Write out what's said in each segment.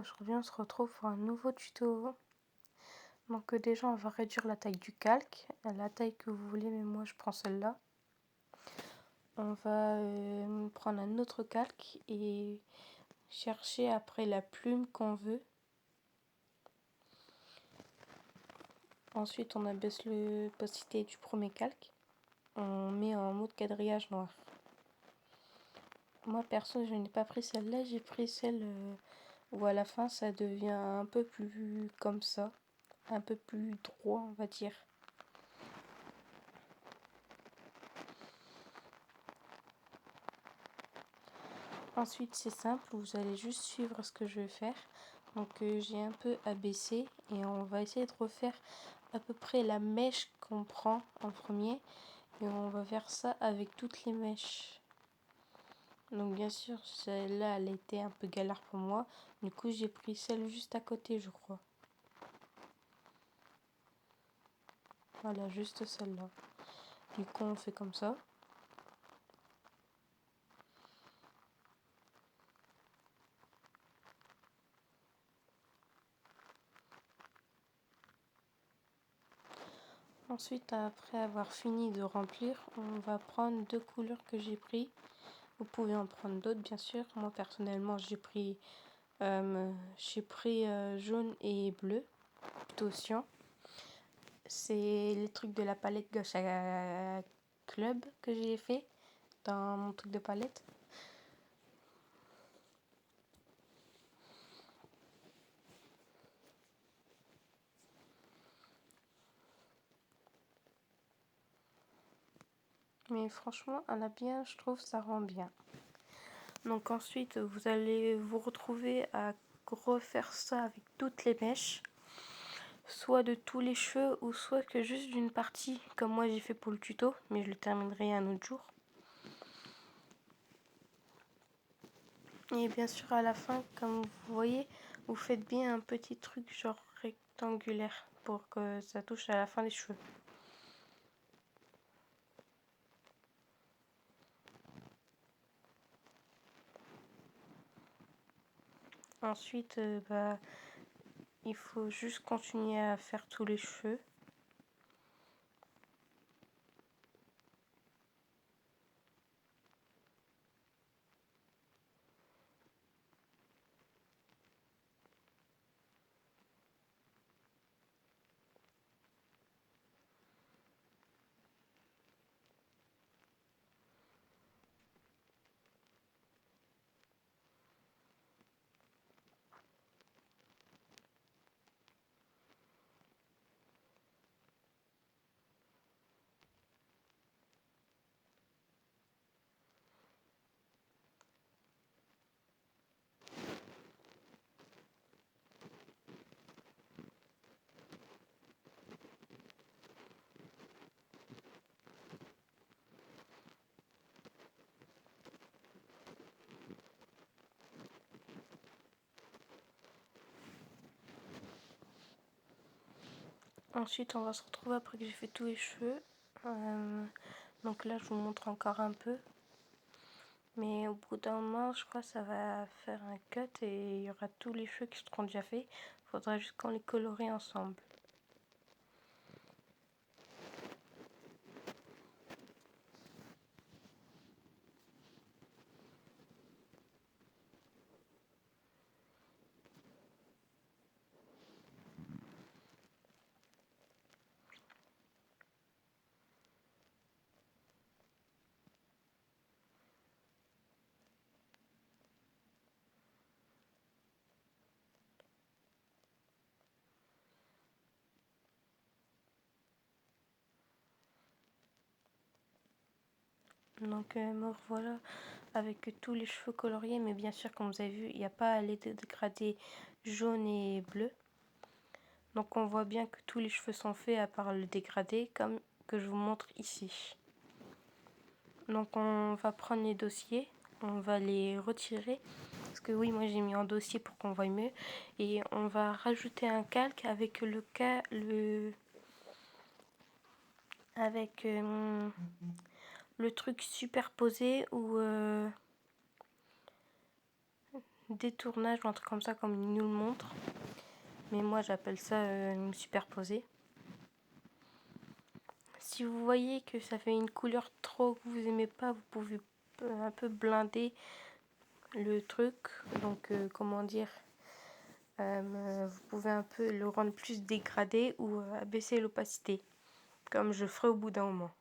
aujourd'hui on se retrouve pour un nouveau tuto. Donc déjà on va réduire la taille du calque, à la taille que vous voulez, mais moi je prends celle-là. On va prendre un autre calque et chercher après la plume qu'on veut. Ensuite on abaisse l'opacité du premier calque. On met en mode quadrillage noir. Moi perso je n'ai pas pris celle-là, j'ai pris celle où à la fin ça devient un peu plus comme ça, un peu plus droit on va dire. Ensuite c'est simple, vous allez juste suivre ce que je vais faire. Donc j'ai un peu abaissé et on va essayer de refaire à peu près la mèche qu'on prend en premier. Et on va faire ça avec toutes les mèches. Donc bien sûr celle-là elle était un peu galère pour moi. Du coup j'ai pris celle juste à côté je crois. Voilà, juste celle-là. Du coup on fait comme ça. Ensuite, après avoir fini de remplir, on va prendre deux couleurs que j'ai pris. Vous pouvez en prendre d'autres, bien sûr. Moi, personnellement, j'ai pris jaune et bleu, plutôt cyan. C'est les trucs de la palette Gosha Club que j'ai fait dans mon truc de palette. Mais franchement, elle a bien, je trouve, ça rend bien. Donc ensuite, vous allez vous retrouver à refaire ça avec toutes les mèches. Soit de tous les cheveux ou soit que juste d'une partie, comme moi j'ai fait pour le tuto, mais je le terminerai un autre jour. Et bien sûr à la fin, comme vous voyez, vous faites bien un petit truc genre rectangulaire pour que ça touche à la fin des cheveux. Ensuite, il faut juste continuer à faire tous les cheveux. Ensuite, on va se retrouver après que j'ai fait tous les cheveux. Donc là, je vous montre encore un peu. Mais au bout d'un moment, je crois que ça va faire un cut et il y aura tous les cheveux qui seront déjà faits. Il faudra juste qu'on les colorie ensemble. Donc me revoilà avec tous les cheveux coloriés, mais bien sûr comme vous avez vu il n'y a pas les dégradés jaune et bleu. Donc on voit bien que tous les cheveux sont faits à part le dégradé comme que je vous montre ici. Donc on va prendre les dossiers, on va les retirer, parce que oui moi j'ai mis en dossier pour qu'on voie mieux, et on va rajouter un calque avec avec le truc superposé ou détournage ou un truc comme ça, comme il nous le montre. Mais moi j'appelle ça superposer. Si vous voyez que ça fait une couleur trop que vous aimez pas, vous pouvez un peu blinder le truc. Donc comment dire, vous pouvez un peu le rendre plus dégradé ou abaisser l'opacité, comme je ferai au bout d'un moment.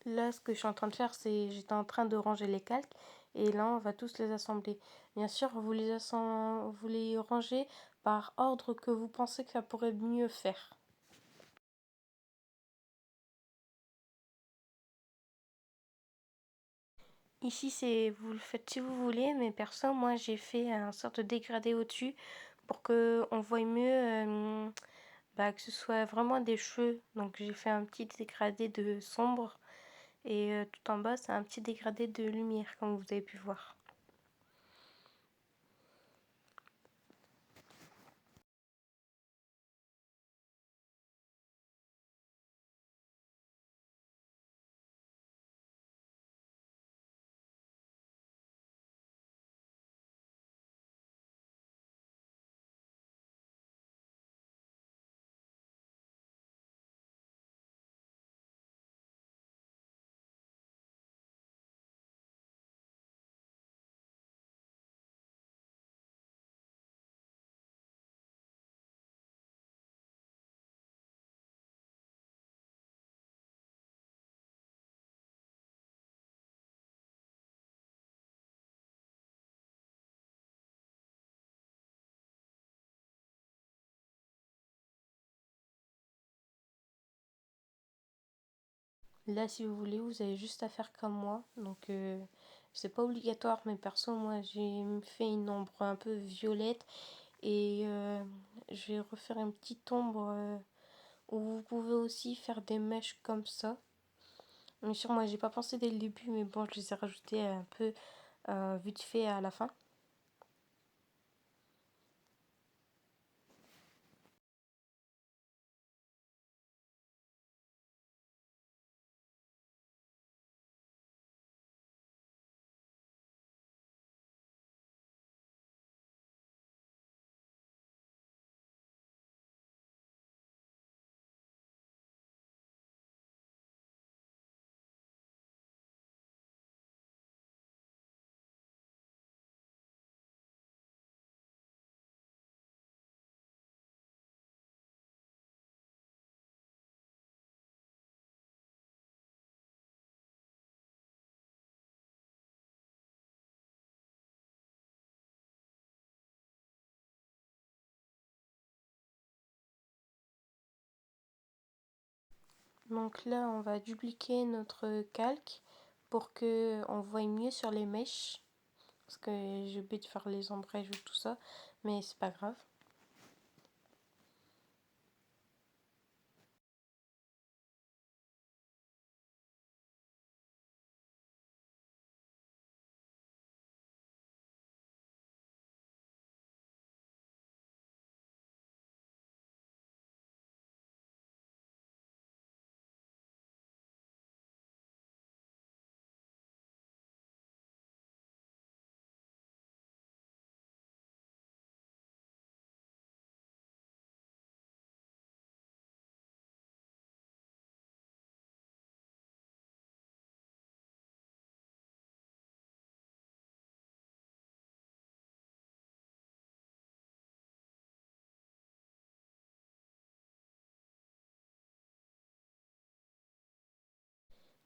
Là, ce que je suis en train de faire, c'est j'étais en train de ranger les calques et là, on va tous les assembler. Bien sûr, vous les rangez par ordre que vous pensez que ça pourrait mieux faire. Ici, c'est vous le faites si vous voulez, mais perso, moi, j'ai fait un sorte de dégradé au-dessus pour que on voie mieux, que ce soit vraiment des cheveux. Donc, j'ai fait un petit dégradé de sombre et tout en bas, c'est un petit dégradé de lumière, comme vous avez pu voir. Là, si vous voulez, vous avez juste à faire comme moi. Donc, c'est pas obligatoire, mais perso, moi, j'ai fait une ombre un peu violette et je vais refaire une petite ombre où vous pouvez aussi faire des mèches comme ça. Bien sûr, moi, j'ai pas pensé dès le début, mais bon, je les ai rajoutées un peu vite fait à la fin. Donc là, on va dupliquer notre calque pour que on voie mieux sur les mèches. Parce que j'ai oublié de faire les ombrages et tout ça, mais c'est pas grave.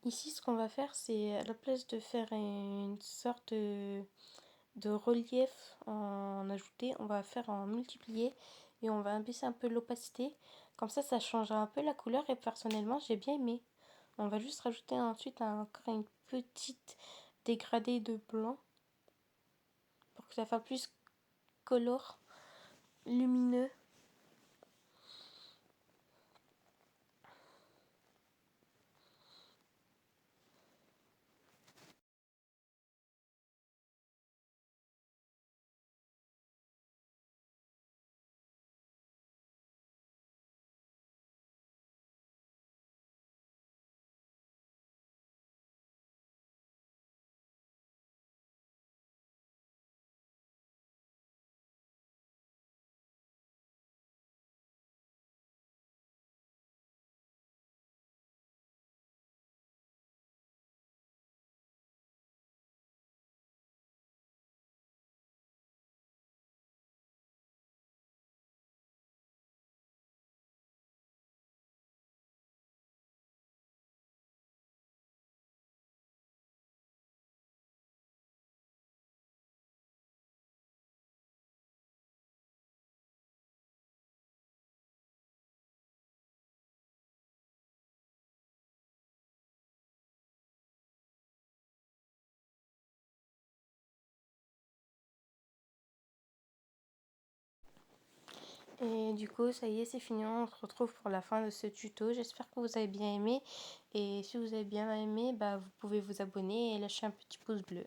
Ici, ce qu'on va faire, c'est à la place de faire une sorte de relief en ajouté, on va faire en multiplié et on va baisser un peu l'opacité. Comme ça change un peu la couleur et personnellement, j'ai bien aimé. On va juste rajouter ensuite encore une petite dégradée de blanc pour que ça fasse plus color, lumineux. Et du coup, ça y est, c'est fini. On se retrouve pour la fin de ce tuto. J'espère que vous avez bien aimé. Et si vous avez bien aimé, bah, vous pouvez vous abonner et lâcher un petit pouce bleu.